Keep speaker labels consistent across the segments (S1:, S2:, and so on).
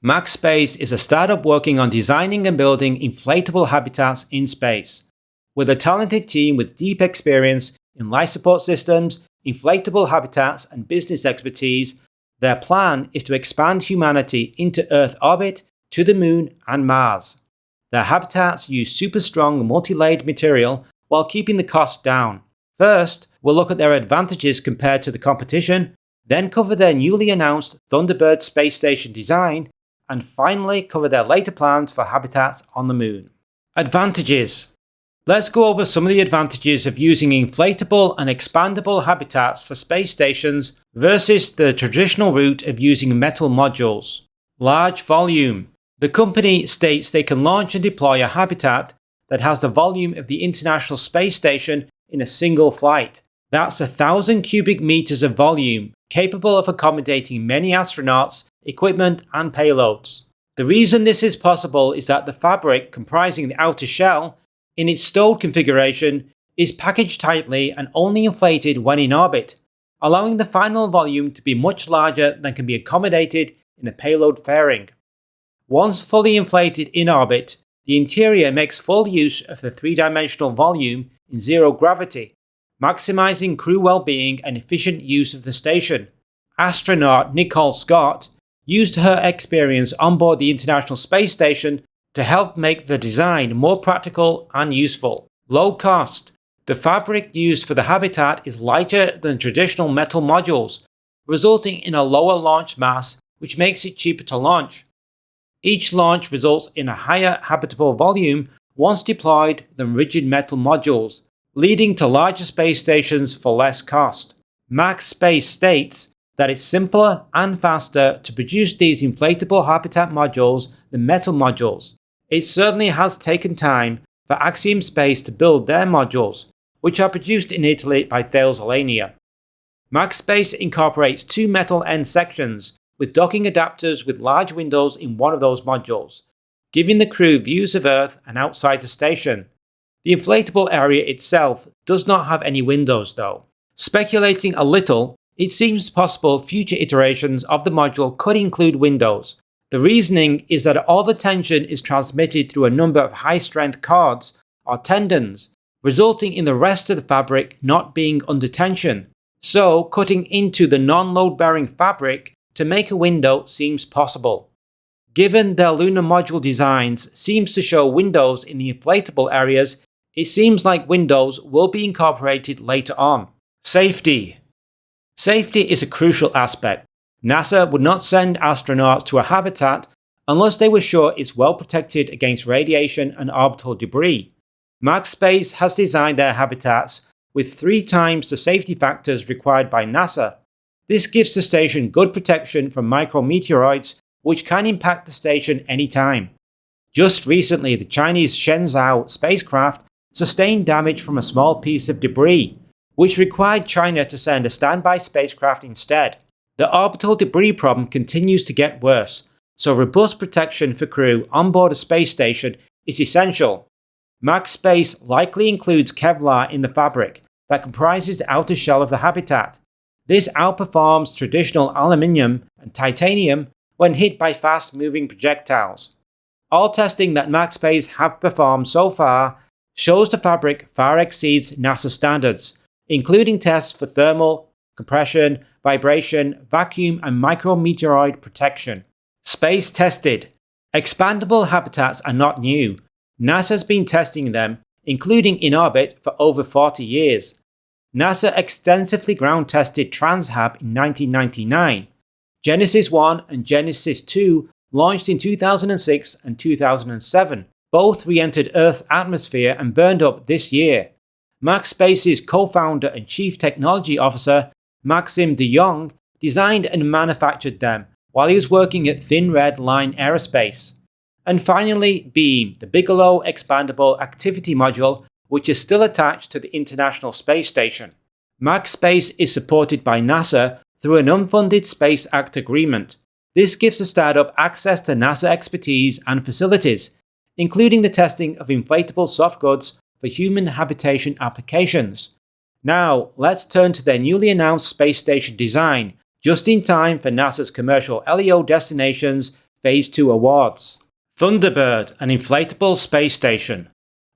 S1: MaxSpace is a startup working on designing and building inflatable habitats in space. With a talented team with deep experience in life support systems, inflatable habitats, and business expertise, their plan is to expand humanity into Earth orbit, to the Moon, and Mars. Their habitats use super strong multi-layered material while keeping the cost down. First, we'll look at their advantages compared to the competition, then cover their newly announced Thunderbird space station design, and finally cover their later plans for habitats on the Moon. Advantages. Let's go over some of the advantages of using inflatable and expandable habitats for space stations versus the traditional route of using metal modules. Large volume. The company states they can launch and deploy a habitat that has the volume of the International Space Station in a single flight. That's 1,000 cubic meters of volume, capable of accommodating many astronauts, equipment, and payloads. The reason this is possible is that the fabric comprising the outer shell, in its stowed configuration, is packaged tightly and only inflated when in orbit, allowing the final volume to be much larger than can be accommodated in a payload fairing. Once fully inflated in orbit, the interior makes full use of the three-dimensional volume in zero gravity, maximizing crew well-being and efficient use of the station. Astronaut Nicole Scott used her experience on board the International Space Station to help make the design more practical and useful. Low cost. The fabric used for the habitat is lighter than traditional metal modules, resulting in a lower launch mass, which makes it cheaper to launch. Each launch results in a higher habitable volume once deployed than rigid metal modules, leading to larger space stations for less cost. MaxSpace states that it's simpler and faster to produce these inflatable habitat modules than metal modules. It certainly has taken time for Axiom Space to build their modules, which are produced in Italy by Thales Alenia. MaxSpace incorporates two metal end sections with docking adapters with large windows in one of those modules, giving the crew views of Earth and outside the station. The inflatable area itself does not have any windows though. Speculating a little, it seems possible future iterations of the module could include windows. The reasoning is that all the tension is transmitted through a number of high-strength cords or tendons, resulting in the rest of the fabric not being under tension. So, cutting into the non-load-bearing fabric to make a window seems possible. Given their lunar module designs seems to show windows in the inflatable areas, it seems like windows will be incorporated later on. Safety. Safety is a crucial aspect. NASA would not send astronauts to a habitat unless they were sure it's well protected against radiation and orbital debris. MaxSpace has designed their habitats with 3 times the safety factors required by NASA. This gives the station good protection from micrometeoroids, which can impact the station anytime. Just recently, the Chinese Shenzhou spacecraft sustained damage from a small piece of debris, which required China to send a standby spacecraft instead. The orbital debris problem continues to get worse, so robust protection for crew on board a space station is essential. MaxSpace likely includes Kevlar in the fabric that comprises the outer shell of the habitat. This outperforms traditional aluminium and titanium when hit by fast-moving projectiles. All testing that MaxSpace have performed so far shows the fabric far exceeds NASA standards, including tests for thermal, compression, vibration, vacuum, and micrometeoroid protection. Space tested. Expandable habitats are not new. NASA's been testing them, including in orbit, for over 40 years. NASA extensively ground tested TransHab in 1999. Genesis 1 and Genesis 2 launched in 2006 and 2007. Both re-entered Earth's atmosphere and burned up this year. MaxSpace's co-founder and chief technology officer, Maxim de Jong, designed and manufactured them while he was working at Thin Red Line Aerospace. And finally, Beam, the Bigelow Expandable Activity Module, which is still attached to the International Space Station. MaxSpace is supported by NASA through an unfunded Space Act agreement. This gives the startup access to NASA expertise and facilities, including the testing of inflatable soft goods for human habitation applications. Now, let's turn to their newly announced space station design, just in time for NASA's commercial LEO destinations Phase 2 awards. Thunderbird, an inflatable space station.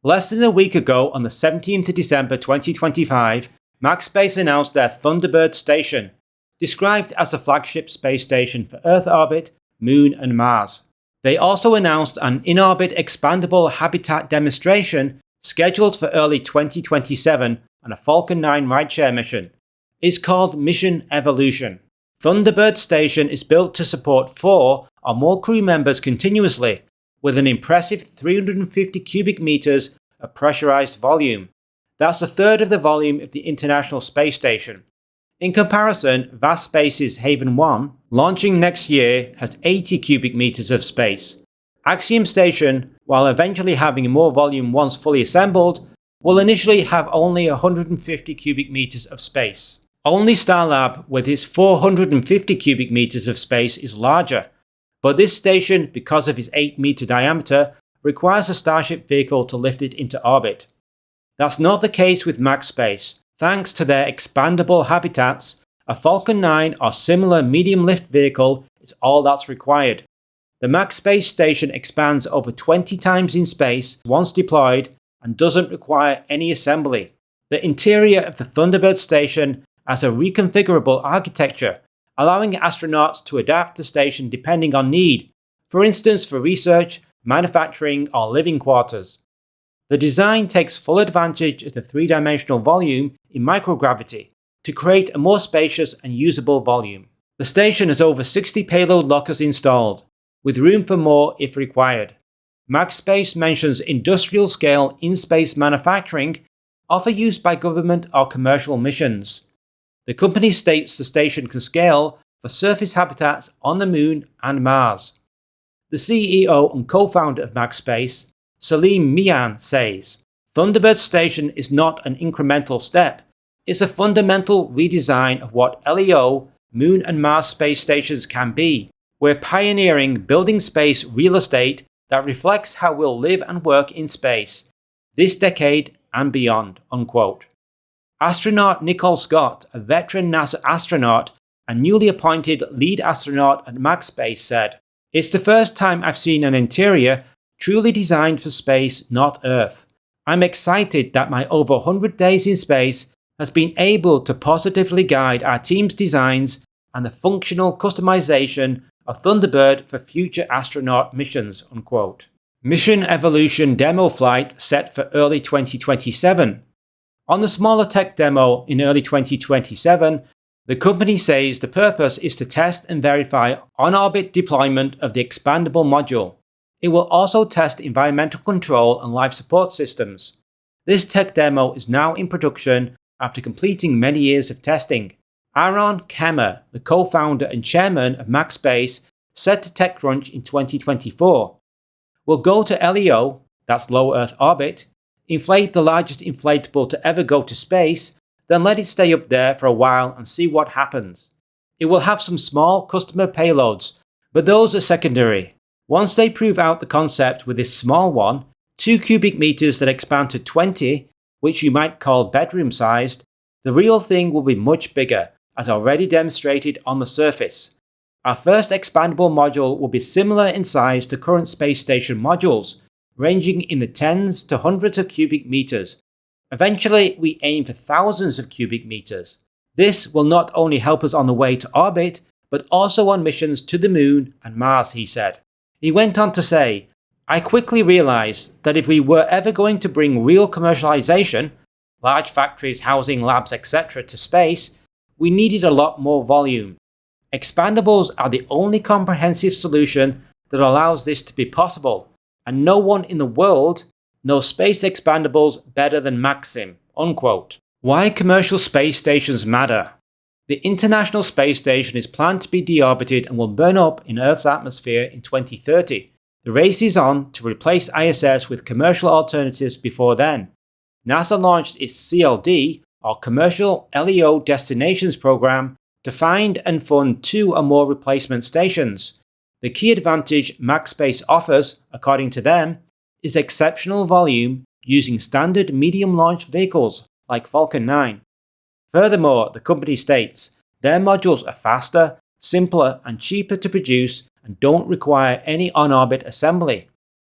S1: Less than a week ago, on the 17th of December 2025, MaxSpace announced their Thunderbird station, described as a flagship space station for Earth orbit, Moon and Mars. They also announced an in-orbit expandable habitat demonstration scheduled for early 2027 on a Falcon 9 rideshare mission. It's called Mission Evolution. Thunderbird station is built to support 4 or more crew members continuously, with an impressive 350 cubic meters of pressurized volume. That's a third of the volume of the International Space Station. In comparison, Vast Space's Haven 1, launching next year, has 80 cubic meters of space. Axiom Station, while eventually having more volume once fully assembled, will initially have only 150 cubic meters of space. Only Starlab, with its 450 cubic meters of space, is larger, but this station, because of its 8-meter diameter, requires a Starship vehicle to lift it into orbit. That's not the case with MaxSpace. Thanks to their expandable habitats, a Falcon 9 or similar medium lift vehicle is all that's required. The MaxSpace station expands over 20 times in space once deployed and doesn't require any assembly. The interior of the Thunderbird station has a reconfigurable architecture, allowing astronauts to adapt the station depending on need, for instance for research, manufacturing, or living quarters. The design takes full advantage of the 3-dimensional volume in microgravity to create a more spacious and usable volume. The station has over 60 payload lockers installed, with room for more if required. MaxSpace mentions industrial-scale in-space manufacturing, often used by government or commercial missions. The company states the station can scale for surface habitats on the Moon and Mars. The CEO and co-founder of MaxSpace, Salim Mian, says, Thunderbird station is not an incremental step, it's a fundamental redesign of what LEO, Moon and Mars space stations can be. We're pioneering building space real estate that reflects how we'll live and work in space, this decade and beyond, unquote. Astronaut Nicole Scott, a veteran NASA astronaut and newly appointed lead astronaut at MaxSpace, said, It's the first time I've seen an interior truly designed for space, not Earth. I'm excited that my over 100 days in space has been able to positively guide our team's designs and the functional customization of Thunderbird for future astronaut missions, unquote. Mission Evolution demo flight set for early 2027. On the smaller tech demo in early 2027, the company says the purpose is to test and verify on-orbit deployment of the expandable module. It will also test environmental control and life support systems. This tech demo is now in production after completing many years of testing. Aaron Kemmer, the co-founder and chairman of MaxSpace, said to TechCrunch in 2024, We'll go to LEO, that's low Earth orbit, inflate the largest inflatable to ever go to space, then let it stay up there for a while and see what happens. It will have some small customer payloads, but those are secondary. Once they prove out the concept with this small one, 2 cubic meters that expand to 20, which you might call bedroom sized, the real thing will be much bigger, as already demonstrated on the surface. Our first expandable module will be similar in size to current space station modules, ranging in the tens to hundreds of cubic meters. Eventually, we aim for thousands of cubic meters. This will not only help us on the way to orbit, but also on missions to the Moon and Mars, he said. He went on to say, I quickly realized that if we were ever going to bring real commercialization, large factories, housing, labs, etc., to space, we needed a lot more volume. Expandables are the only comprehensive solution that allows this to be possible, and no one in the world knows space expandables better than Maxim, unquote. Why commercial space stations matter. The International Space Station is planned to be deorbited and will burn up in Earth's atmosphere in 2030. The race is on to replace ISS with commercial alternatives before then. NASA launched its CLD, or Commercial LEO Destinations Program, to find and fund 2 or more replacement stations. The key advantage MaxSpace offers, according to them, is exceptional volume using standard medium launch vehicles like Falcon 9. Furthermore, the company states, their modules are faster, simpler and cheaper to produce and don't require any on-orbit assembly.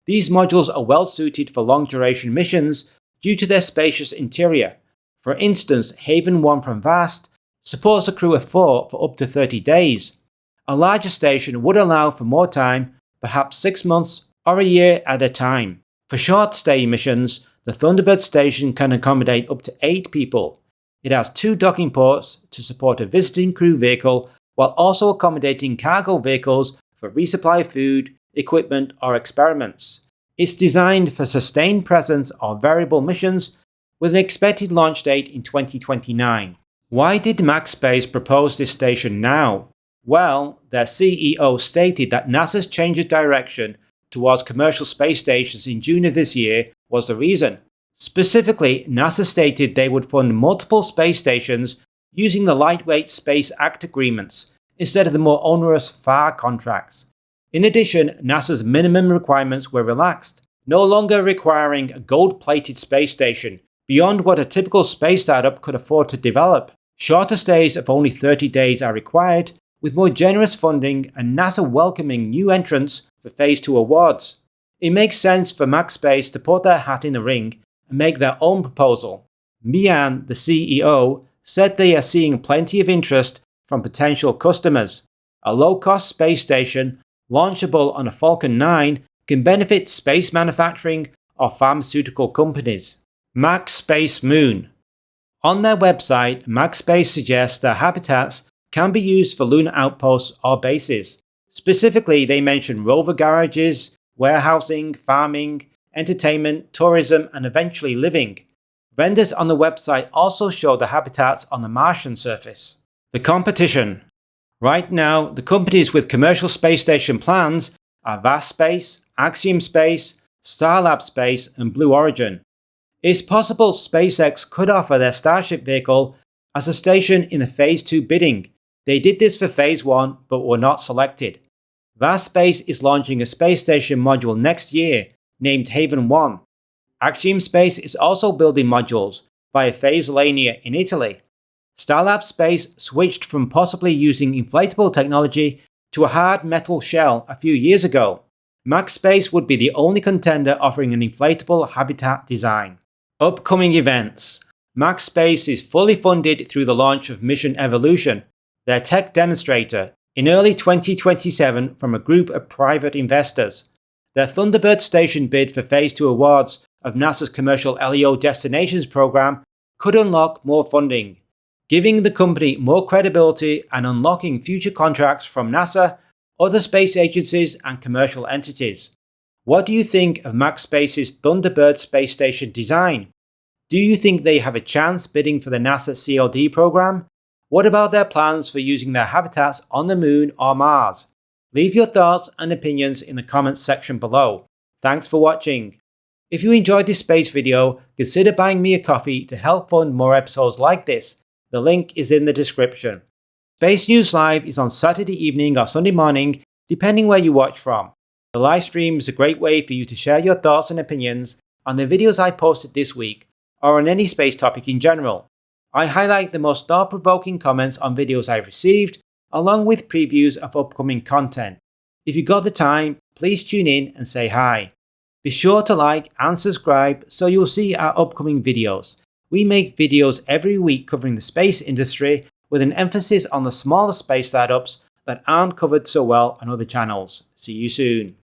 S1: These modules are well suited for long-duration missions due to their spacious interior. For instance, Haven 1 from VAST supports a crew of 4 for up to 30 days. A larger station would allow for more time, perhaps 6 months or a year at a time. For short-stay missions, the Thunderbird station can accommodate up to 8 people. It has 2 docking ports to support a visiting crew vehicle while also accommodating cargo vehicles for resupply of food, equipment or experiments. It's designed for sustained presence or variable missions with an expected launch date in 2029. Why did MaxSpace propose this station now? Well, their CEO stated that NASA's change of direction towards commercial space stations in June of this year was the reason. Specifically, NASA stated they would fund multiple space stations using the Lightweight Space Act agreements instead of the more onerous FAR contracts. In addition, NASA's minimum requirements were relaxed, no longer requiring a gold-plated space station beyond what a typical space startup could afford to develop. Shorter stays of only 30 days are required, with more generous funding and NASA welcoming new entrants for Phase 2 awards. It makes sense for MaxSpace to put their hat in the ring and make their own proposal. Mian, the CEO, said they are seeing plenty of interest from potential customers. A low-cost space station, launchable on a Falcon 9, can benefit space manufacturing or pharmaceutical companies. MaxSpace Moon. On their website, MaxSpace suggests their habitats can be used for lunar outposts or bases. Specifically, they mention rover garages, warehousing, farming, entertainment, tourism, and eventually living. Vendors on the website also show the habitats on the Martian surface. The competition. Right now, the companies with commercial space station plans are VAST Space, Axiom Space, Starlab Space, and Blue Origin. It's possible SpaceX could offer their Starship vehicle as a station in the Phase 2 bidding. They did this for Phase 1 but were not selected. VAST Space is launching a space station module next year, named Haven 1. Axiom Space is also building modules via Phase Lania in Italy. Starlab Space switched from possibly using inflatable technology to a hard metal shell a few years ago. MaxSpace would be the only contender offering an inflatable habitat design. Upcoming events. MaxSpace is fully funded through the launch of Mission Evolution, their tech demonstrator, in early 2027 from a group of private investors. Their Thunderbird station bid for Phase 2 awards of NASA's commercial LEO Destinations program could unlock more funding, giving the company more credibility and unlocking future contracts from NASA, other space agencies, and commercial entities. What do you think of MaxSpace's Thunderbird space station design? Do you think they have a chance bidding for the NASA CLD program? What about their plans for using their habitats on the Moon or Mars? Leave your thoughts and opinions in the comments section below. Thanks for watching. If you enjoyed this space video, consider buying me a coffee to help fund more episodes like this. The link is in the description. Space News Live is on Saturday evening or Sunday morning, depending where you watch from. The live stream is a great way for you to share your thoughts and opinions on the videos I posted this week, or on any space topic in general. I highlight the most thought-provoking comments on videos I've received, along with previews of upcoming content. If you got the time, please tune in and say hi. Be sure to like and subscribe so you'll see our upcoming videos. We make videos every week covering the space industry with an emphasis on the smaller space startups that aren't covered so well on other channels. See you soon.